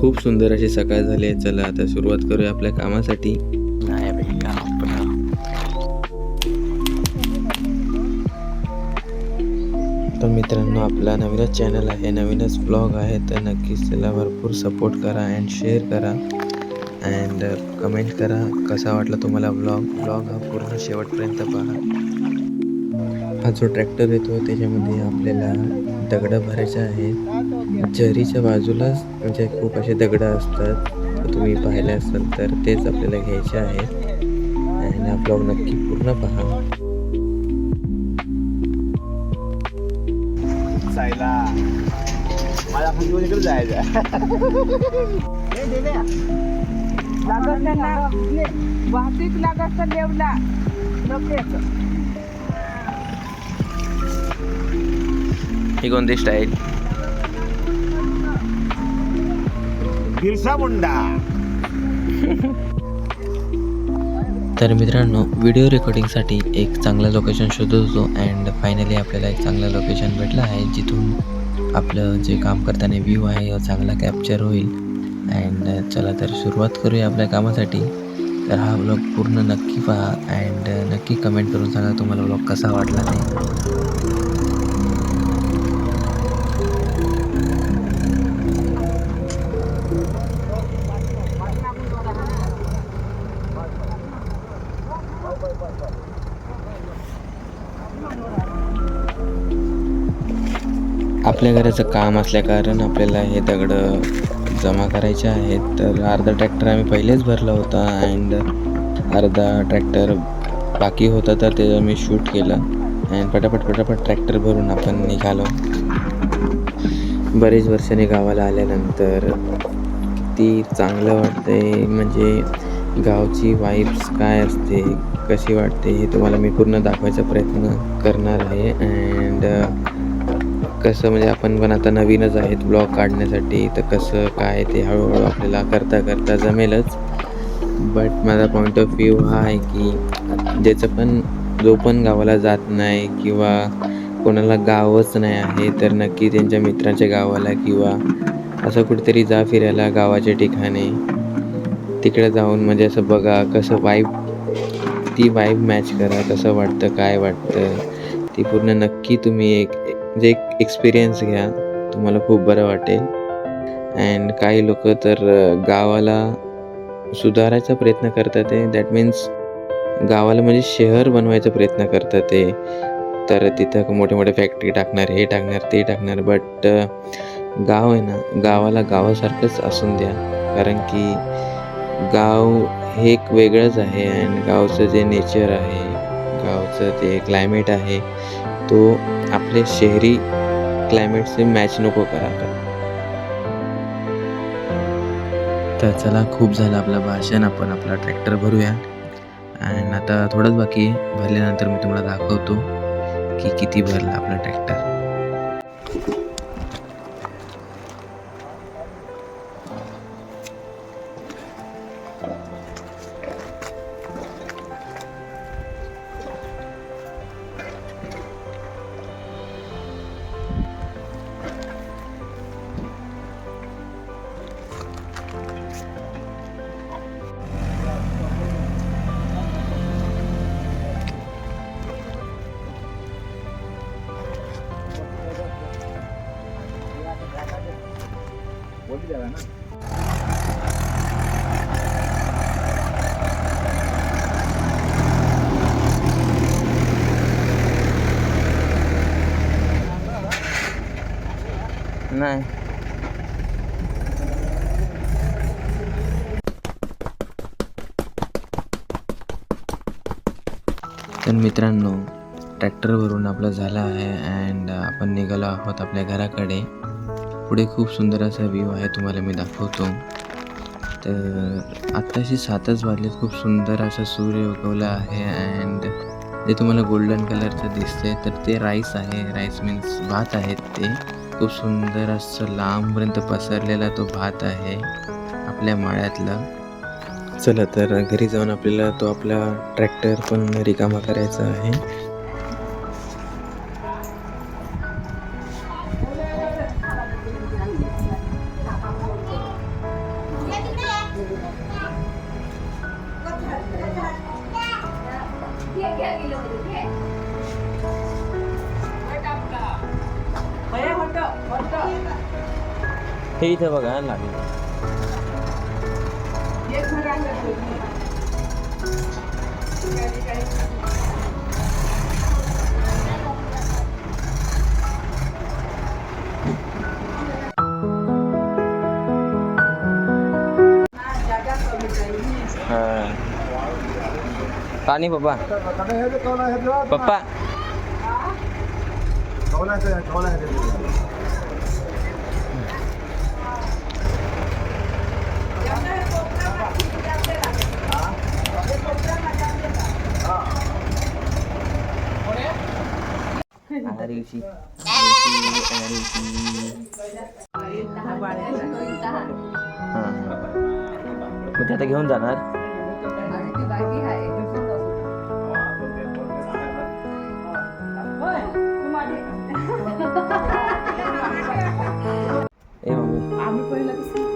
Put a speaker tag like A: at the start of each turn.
A: खूप सुंदर अशी सकाळ झाली आहे. चला आता सुरुवात करूया आपल्या कामासाठी. तर मित्रांनो, आपला नवीनच चॅनल आहे, नवीनच ब्लॉग आहे, तर नक्कीच त्याला भरपूर सपोर्ट करा अँड शेअर करा अँड कमेंट करा कसा वाटला तुम्हाला ब्लॉग हा पूर्ण शेवटपर्यंत पहा. हा जो ट्रॅक्टर येतो त्याच्यामध्ये आपल्याला दगडं भरायचे आहेत. जरीच्या बाजूलाच म्हणजे खूप असे दगडं असतात, तर तुम्ही पाहिले असाल तर तेच आपल्याला घ्यायचे आहेत आणि हा ब्लॉग नक्की पूर्ण पहा.
B: माझ्या आपण इकडे जायचं वाहतूक लागत तर देवला नको.
A: ही कोणती स्टाईल?
B: बिरसा मुंडा.
A: तर मित्रांनो, व्हिडिओ रेकॉर्डिंगसाठी एक चांगलं लोकेशन शोधत होतो अँड फायनली आपल्याला एक चांगलं लोकेशन भेटलं आहे, जिथून आपलं जे काम करताना व्ह्यू आहे तो चांगला कॅप्चर होईल. अँड चला तर सुरुवात करूया आपल्या कामासाठी. तर हा ब्लॉग पूर्ण नक्की पहा अँड नक्की कमेंट करून सांगा तुम्हाला ब्लॉग कसा वाटला ते. आपल्या घराचं काम असल्या कारण आपल्याला हे दगडं जमा करायचे आहेत. तर अर्धा ट्रॅक्टर आम्ही पहिलेच भरला होता अँड अर्धा ट्रॅक्टर बाकी होता, तर त्याचं मी शूट केलं अँड पटापट ट्रॅक्टर भरून आपण निघालो. बरेच वर्षांनी गावाला आल्यानंतर ती चांगलं वाटतंय. म्हणजे गावची वाईब्स काय असते, कशी वाटते, हे तुम्हाला मी पूर्ण दाखवायचा प्रयत्न करणार आहे. अँड कसं म्हणजे आपण पण आता नवीनच आहेत ब्लॉग काढण्यासाठी, तर कसं काय ते हळूहळू आपल्याला करता करता जमेलच. बट माझा पॉईंट ऑफ व्ह्यू हा आहे की जो पण गावाला जात नाही किंवा कोणाला गावच नाही आहे, तर नक्की त्यांच्या मित्राच्या गावाला किंवा असं कुठेतरी जा फिरायला गावाच्या ठिकाणी. तिकडे जाऊन म्हणजे असं बघा कसं ती वाईब मॅच करा, कसं वाटतं, काय वाटतं, ती पूर्ण नक्की तुम्ही एक एक्सपिरियन्स घ्या. तुम्हाला खूप बरं वाटेल. अँड काही लोक तर गावाला सुधारायचा प्रयत्न करतात आहे. दॅट मीन्स गावाला म्हणजे शहर बनवायचा प्रयत्न करतात ते. तर तिथं मोठे फॅक्टरी टाकणार, हे टाकणार, ते टाकणार. बट गाव आहे ना, गावाला गावासारखंच असून द्या. कारण की गाव हे एक वेगळंच आहे अँड गावचं जे नेचर आहे, गावचं ते क्लायमेट आहे, तो आपले शहरी क्लायमेटचे मॅच नको करा. तर चला, खूप झालं आपलं भाषण, आपण आपला ट्रॅक्टर भरूया. आणि आता थोडंच बाकी आहे. भरल्यानंतर मी तुम्हाला दाखवतो की किती भरला आपला ट्रॅक्टर. नाही तर मित्रांनो, ट्रॅक्टर भरून आपलं झालं आहे अँड आपण निघालो आहोत आपल्या घराकडे. पुढे खूप सुंदर असा व्ह्यू आहे, तुम्हाला मी दाखवतो. तर आत्ताशी 7च वाजले. खूप सुंदर असा सूर्य उगवला आहे अँड जे तुम्हाला गोल्डन कलरचं दिसतंय तर ते राईस आहे. राईस मीन्स भात आहेत. ते खूप सुंदर असं लांबपर्यंत पसरलेला तो भात आहे आपल्या माळ्यातला. चला तर घरी जाऊन आपल्याला तो आपला ट्रॅक्टर पण रिकामा करायचा आहे. हे इथं बघा लागेल.
B: एक घर आहे तो.
A: हां पाणी पप्पा पप्पा आरुषी हां मग ते आता घेऊन जाणार. ए मम्मी
B: आम्ही पहिला कसं